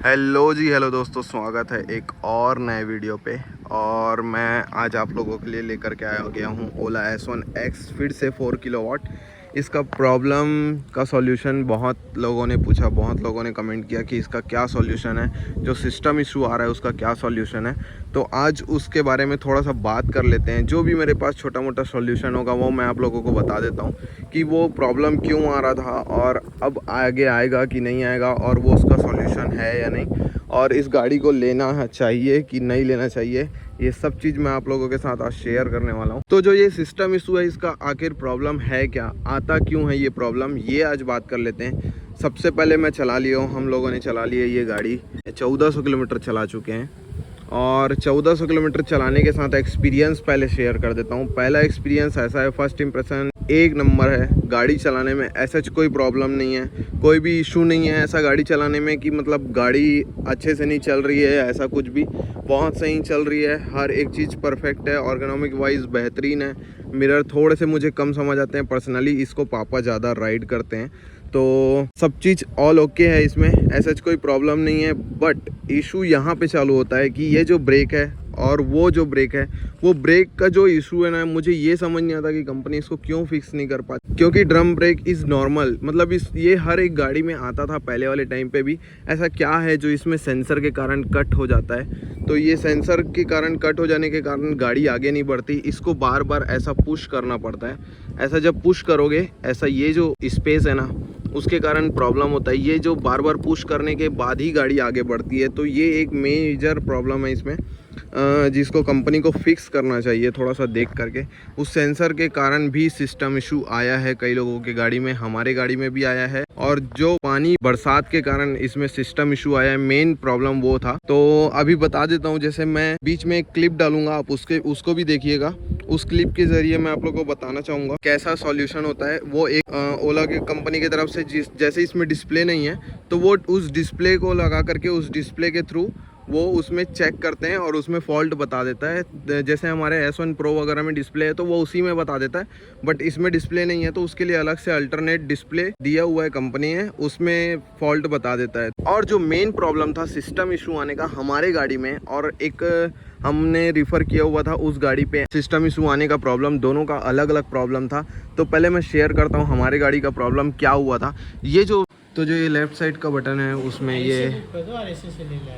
Hello जी, hello दोस्तों, स्वागत है एक और नए वीडियो पे। और मैं आज आप लोगों के लिए लेकर के आया गया हूँ ओला S1X, फिर से 4 किलोवाट। इसका प्रॉब्लम का सॉल्यूशन बहुत लोगों ने पूछा, बहुत लोगों ने कमेंट किया कि इसका क्या सॉल्यूशन है, जो सिस्टम इशू आ रहा है उसका क्या सॉल्यूशन है। तो आज उसके बारे में थोड़ा सा बात कर लेते हैं। जो भी मेरे पास छोटा मोटा सॉल्यूशन होगा वो मैं आप लोगों को बता देता हूँ कि वो प्रॉब्लम क्यों आ रहा था और अब आगे आएगा कि नहीं आएगा, और वो उसका सॉल्यूशन है या नहीं, और इस गाड़ी को लेना चाहिए कि नहीं लेना चाहिए। ये सब चीज़ मैं आप लोगों के साथ आज शेयर करने वाला हूँ। तो जो ये सिस्टम इशू है, इसका आखिर प्रॉब्लम है क्या, आता क्यों है ये प्रॉब्लम, ये आज बात कर लेते हैं। सबसे पहले मैं चला लिया हूँ, हम लोगों ने चला ली है ये गाड़ी, 1400 किलोमीटर चला चुके हैं। और 1400 किलोमीटर चलाने के साथ एक्सपीरियंस पहले शेयर कर देता हूँ। पहला एक्सपीरियंस ऐसा है, फर्स्ट इंप्रेशन एक नंबर है। गाड़ी चलाने में ऐसा कोई प्रॉब्लम नहीं है, कोई भी इशू नहीं है ऐसा गाड़ी चलाने में कि मतलब गाड़ी अच्छे से नहीं चल रही है, ऐसा कुछ भी। बहुत सही चल रही है, हर एक चीज़ परफेक्ट है, ऑर्गेनोमिक वाइज बेहतरीन है। मिरर थोड़े से मुझे कम समझ आते हैं पर्सनली, इसको पापा ज़्यादा राइड करते हैं, तो सब चीज़ ऑल ओके है इसमें, ऐसा कोई प्रॉब्लम नहीं है। बट इशू यहाँ पे चालू होता है कि ये जो ब्रेक है और वो जो ब्रेक है, वो ब्रेक का जो इशू है ना, मुझे ये समझ नहीं आता कि कंपनी इसको क्यों फिक्स नहीं कर पाती। क्योंकि ड्रम ब्रेक इज़ नॉर्मल, मतलब ये हर एक गाड़ी में आता था पहले वाले टाइम पे भी। ऐसा क्या है जो इसमें सेंसर के कारण कट हो जाता है, तो ये सेंसर के कारण कट हो जाने के कारण गाड़ी आगे नहीं बढ़ती, इसको बार बार ऐसा पुश करना पड़ता है। ऐसा जब पुश करोगे, ऐसा ये जो स्पेस है ना, उसके कारण प्रॉब्लम होता है। ये जो बार बार पुश करने के बाद ही गाड़ी आगे बढ़ती है, तो ये एक मेजर प्रॉब्लम है इसमें, जिसको कंपनी को फिक्स करना चाहिए थोड़ा सा देख करके। उस सेंसर के कारण भी सिस्टम इशू आया है कई लोगों की गाड़ी में, हमारे गाड़ी में भी आया है। और जो पानी बरसात के कारण इसमें सिस्टम इशू आया है, मेन प्रॉब्लम वो था। तो अभी बता देता हूँ, जैसे मैं बीच में एक क्लिप डालूंगा, आप उसको भी देखिएगा। उस क्लिप के जरिए मैं आप लोगों को बताना चाहूँगा कैसा सॉल्यूशन होता है। वो एक ओला की कंपनी की तरफ से जैसे इसमें डिस्प्ले नहीं है, तो वो उस डिस्प्ले को लगा करके, उस डिस्प्ले के थ्रू वो उसमें चेक करते हैं और उसमें फॉल्ट बता देता है। जैसे हमारे S1 Pro वगैरह में डिस्प्ले है तो वो उसी में बता देता है, बट इसमें डिस्प्ले नहीं है, तो उसके लिए अलग से अल्टरनेट डिस्प्ले दिया हुआ है कंपनी है, उसमें फॉल्ट बता देता है। और जो मेन प्रॉब्लम था सिस्टम इशू आने का हमारे गाड़ी में, और एक हमने रिफ़र किया हुआ था उस गाड़ी पे सिस्टम इशू आने का प्रॉब्लम, दोनों का अलग अलग प्रॉब्लम था। तो पहले मैं शेयर करता हूँ हमारे गाड़ी का प्रॉब्लम क्या हुआ था। तो जो ये लेफ़्ट साइड का बटन है, उसमें ये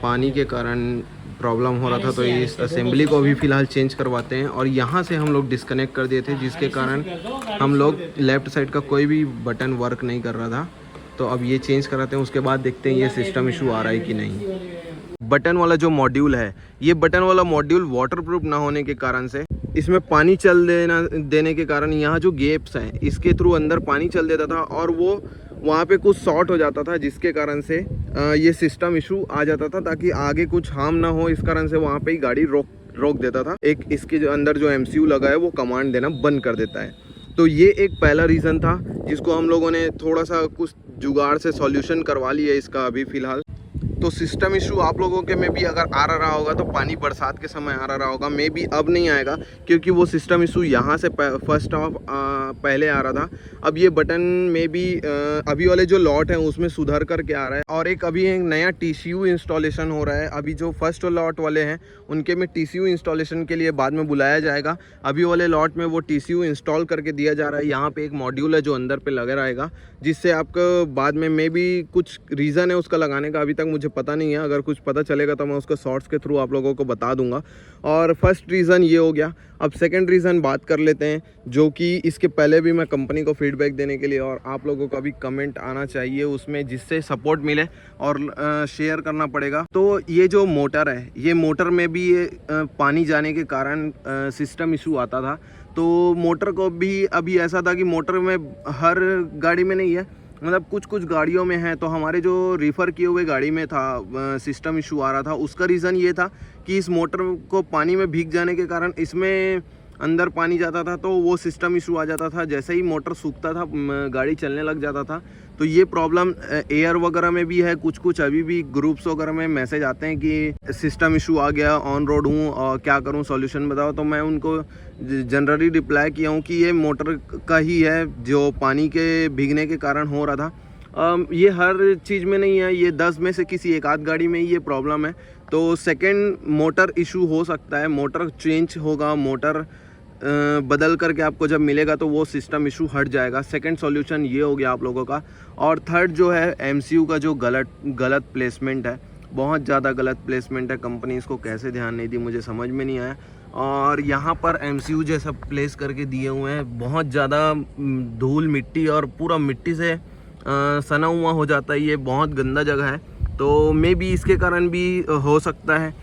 पानी के कारण प्रॉब्लम हो रहा था, तो इस असेंबली को भी फ़िलहाल चेंज करवाते हैं। और यहाँ से हम लोग डिस्कनेक्ट कर दिए थे, जिसके कारण हम लोग लेफ़्ट साइड का कोई भी बटन वर्क नहीं कर रहा था। तो अब ये चेंज कराते हैं, उसके बाद देखते हैं ये सिस्टम इशू आ रहा है कि नहीं। बटन वाला जो मॉड्यूल है, ये बटन वाला मॉड्यूल वाटरप्रूफ ना होने के कारण से इसमें पानी चल देने के कारण यहाँ जो गैप्स हैं, इसके थ्रू अंदर पानी चल देता था और वो वहाँ पे कुछ शॉर्ट हो जाता था, जिसके कारण से ये सिस्टम इशू आ जाता था, ताकि आगे कुछ हार्म ना हो। इस कारण से वहाँ पे ही गाड़ी रोक देता था। एक इसके जो अंदर जो MCU लगा है वो कमांड देना बंद कर देता है। तो ये एक पहला रीज़न था, जिसको हम लोगों ने थोड़ा सा कुछ जुगाड़ से सॉल्यूशन करवा लिया इसका अभी फ़िलहाल। तो सिस्टम इशू आप लोगों के में भी अगर आ रहा होगा तो पानी बरसात के समय आ रहा होगा, मे बी अब नहीं आएगा, क्योंकि वो सिस्टम इशू यहाँ से फर्स्ट ऑफ पहले आ रहा था। अब ये बटन में भी अभी वाले जो लॉट हैं उसमें सुधार करके आ रहा है। और अभी एक नया TCU इंस्टॉलेशन हो रहा है। अभी जो फर्स्ट लॉट वाले हैं उनके में TCU इंस्टॉलेशन के लिए बाद में बुलाया जाएगा। अभी वाले लॉट में वो TCU इंस्टॉल करके दिया जा रहा है। यहाँ पे एक मॉड्यूल है जो अंदर पे लगा रहेगा, जिससे आपको बाद में मे बी कुछ रीज़न है उसका लगाने का, अभी तक मुझे पता नहीं है। अगर कुछ पता चलेगा तो मैं उसको शॉर्ट्स के थ्रू आप लोगों को बता दूंगा। और फर्स्ट रीज़न ये हो गया। अब सेकंड रीज़न बात कर लेते हैं, जो कि इसके पहले भी मैं कंपनी को फीडबैक देने के लिए, और आप लोगों का भी कमेंट आना चाहिए उसमें, जिससे सपोर्ट मिले और शेयर करना पड़ेगा। तो ये जो मोटर है, ये मोटर में भी ये पानी जाने के कारण सिस्टम इशू आता था। तो मोटर को भी अभी ऐसा था कि मोटर में हर गाड़ी में नहीं है, मतलब कुछ कुछ गाड़ियों में है। तो हमारे जो रिफ़र किए हुए गाड़ी में था सिस्टम इशू आ रहा था, उसका रीज़न ये था कि इस मोटर को पानी में भीग जाने के कारण इसमें अंदर पानी जाता था, तो वो सिस्टम इशू आ जाता था। जैसे ही मोटर सूखता था गाड़ी चलने लग जाता था। तो ये प्रॉब्लम एयर वगैरह में भी है। कुछ अभी भी ग्रुप्स वगैरह में मैसेज आते हैं कि सिस्टम इशू आ गया, ऑन रोड हूँ और क्या करूँ, सॉल्यूशन बताओ। तो मैं उनको जनरली रिप्लाई किया हूँ कि ये मोटर का ही है, जो पानी के भीगने के कारण हो रहा था। ये हर चीज़ में नहीं है, ये 10 में से किसी एक आध गाड़ी में ही ये प्रॉब्लम है। तो सेकंड मोटर इशू हो सकता है, मोटर चेंज होगा, मोटर बदल करके आपको जब मिलेगा तो वो सिस्टम इशू हट जाएगा। सेकंड सॉल्यूशन ये हो गया आप लोगों का। और थर्ड जो है एमसीयू का जो गलत प्लेसमेंट है, बहुत ज़्यादा गलत प्लेसमेंट है। कंपनी इसको कैसे ध्यान नहीं दी मुझे समझ में नहीं आया। और यहाँ पर एमसीयू जैसा प्लेस करके दिए हुए हैं, बहुत ज़्यादा धूल मिट्टी और पूरा मिट्टी से सना हुआ हो जाता है, ये बहुत गंदा जगह है। तो मे बी इसके कारण भी हो सकता है।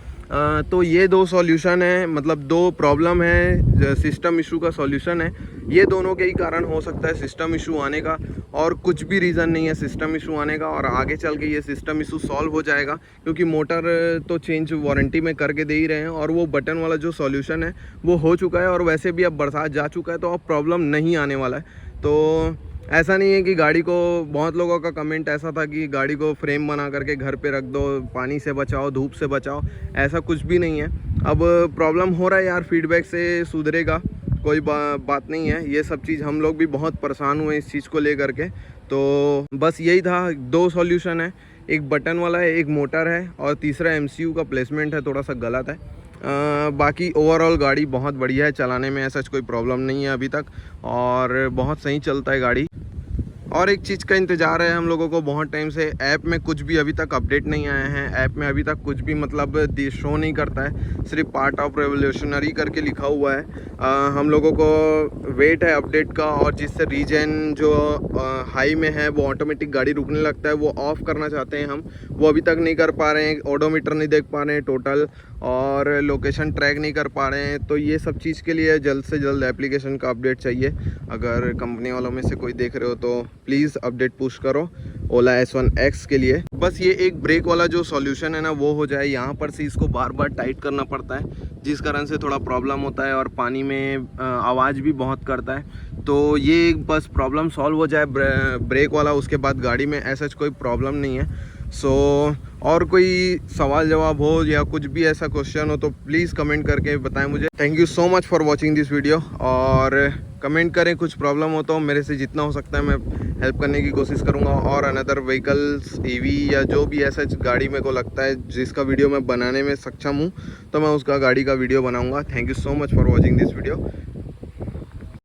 तो ये दो सॉल्यूशन है, मतलब दो प्रॉब्लम है, सिस्टम इशू का सॉल्यूशन है। ये दोनों के ही कारण हो सकता है सिस्टम इशू आने का, और कुछ भी रीज़न नहीं है सिस्टम इशू आने का। और आगे चल के ये सिस्टम इशू सॉल्व हो जाएगा, क्योंकि मोटर तो चेंज वारंटी में करके दे ही रहे हैं, और वो बटन वाला जो सॉल्यूशन है वो हो चुका है। और वैसे भी अब बरसात जा चुका है तो अब प्रॉब्लम नहीं आने वाला है। तो ऐसा नहीं है कि गाड़ी को, बहुत लोगों का कमेंट ऐसा था कि गाड़ी को फ्रेम बना करके घर पे रख दो, पानी से बचाओ, धूप से बचाओ, ऐसा कुछ भी नहीं है। अब प्रॉब्लम हो रहा है यार, फीडबैक से सुधरेगा, कोई बात नहीं है। ये सब चीज़ हम लोग भी बहुत परेशान हुए इस चीज़ को लेकर के। तो बस यही था, दो सॉल्यूशन है, एक बटन वाला है, एक मोटर है, और तीसरा एमसीयू का प्लेसमेंट है, थोड़ा सा गलत है। बाकी ओवरऑल गाड़ी बहुत बढ़िया है, चलाने में ऐसा कोई प्रॉब्लम नहीं है अभी तक, और बहुत सही चलता है गाड़ी। और एक चीज़ का इंतज़ार है हम लोगों को बहुत टाइम से, ऐप में कुछ भी अभी तक अपडेट नहीं आया है। ऐप में अभी तक कुछ भी मतलब शो नहीं करता है, सिर्फ पार्ट ऑफ रेवोल्यूशनरी करके लिखा हुआ है। हम लोगों को वेट है अपडेट का, और जिससे रीजन जो हाई में है वो ऑटोमेटिक गाड़ी रुकने लगता है, वो ऑफ़ करना चाहते हैं हम, वो अभी तक नहीं कर पा रहे हैं। ओडोमीटर नहीं देख पा रहे हैं टोटल, और लोकेशन ट्रैक नहीं कर पा रहे हैं। तो ये सब चीज़ के लिए जल्द से जल्द एप्लीकेशन का अपडेट चाहिए। अगर कंपनी वालों में से कोई देख रहे हो तो प्लीज़ अपडेट पुश करो ओला S1X के लिए। बस ये एक ब्रेक वाला जो सॉल्यूशन है ना वो हो जाए। यहाँ पर से इसको बार बार टाइट करना पड़ता है, जिस कारण से थोड़ा प्रॉब्लम होता है, और पानी में आवाज़ भी बहुत करता है। तो ये बस प्रॉब्लम सॉल्व हो जाए ब्रेक वाला, उसके बाद गाड़ी में ऐसा कोई प्रॉब्लम नहीं है। और कोई सवाल जवाब हो या कुछ भी ऐसा क्वेश्चन हो तो प्लीज़ कमेंट करके बताएं मुझे। Thank you so much for watching this video, और कमेंट करें, कुछ प्रॉब्लम हो तो मेरे से जितना हो सकता है मैं हेल्प करने की कोशिश करूंगा। और अनदर व्हीकल्स, ईवी या जो भी ऐसा गाड़ी मेरे को लगता है जिसका वीडियो मैं बनाने में सक्षम हूँ, तो मैं उसका गाड़ी का वीडियो बनाऊँगा। Thank you so much for watching this video.